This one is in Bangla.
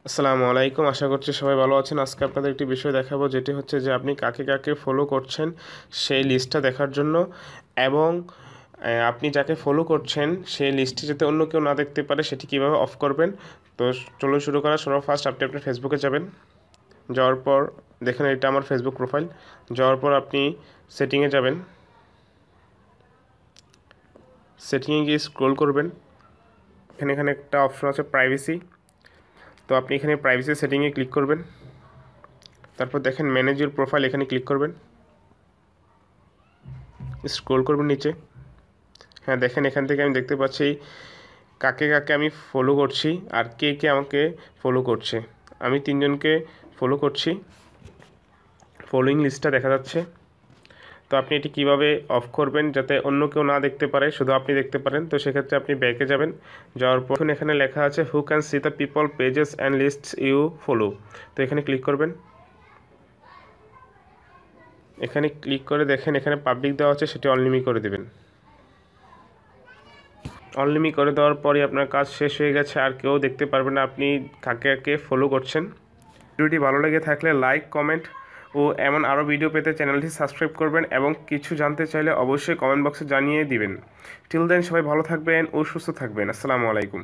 আসসালামু আলাইকুম। আশা করছি সবাই ভালো আছেন। আজকে আপনাদের একটি বিষয় দেখাবো, যেটি হচ্ছে যে আপনি কাকে কাকে ফলো করছেন সেই লিস্টটা দেখার জন্য, এবং আপনি যাকে ফলো করছেন সেই লিস্টটি যাতে অন্য কেউ না দেখতে পারে সেটি কীভাবে অফ করবেন। তো চলুন শুরু করা। ফার্স্ট আপনি আপনার ফেসবুকে যাবেন। যাওয়ার পর দেখেন এটা আমার ফেসবুক প্রোফাইল। যাওয়ার পর আপনি সেটিংয়ে যাবেন। সেটিংয়ে গিয়ে স্ক্রোল করবেন। এখানে একটা অপশন আছে প্রাইভেসি। তো আপনি এখানে প্রাইভেসি সেটিংয়ে ক্লিক করবেন। তারপর দেখেন ম্যানেজ ইউর প্রোফাইল, এখানে ক্লিক করবেন। স্ক্রোল করবেন নিচে। হ্যাঁ, দেখেন এখান থেকে আমি দেখতে পাচ্ছি কাকে কাকে আমি ফলো করছি আর কে কে আমাকে ফলো করছে। আমি 3 জনকে ফলো করছি। ফলোইং লিস্টটা দেখা যাচ্ছে। তো আপনি এটি কিভাবে অফ করবেন যাতে অন্য কেউ না দেখতে পারে, শুধু আপনি দেখতে পারেন। তো সেক্ষেত্রে আপনি ব্যাকে যাবেন। যাওয়ার পর এখানে লেখা আছে who can see the people pages and lists you follow. তো এখানে ক্লিক করবেন। এখানে ক্লিক করে দেখেন এখানে পাবলিক দেওয়া আছে, সেটি অনলিমিট করে দেবেন। অনলিমিট করে দেওয়ার পরই আপনার কাজ শেষ হয়ে গেছে, আর কেউ দেখতে পারবে না আপনি কাকে কাকে ফলো করছেন। ভিডিওটি ভালো লেগে থাকলে লাইক, কমেন্ট ও এমন আরও ভিডিও পেতে চ্যানেলটি সাবস্ক্রাইব করবেন, এবং কিছু জানতে চাইলে অবশ্যই কমেন্ট বক্সে জানিয়ে দিবেন। টিল দেন সবাই ভালো থাকবেন ও সুস্থ থাকবেন। আসসালামু আলাইকুম।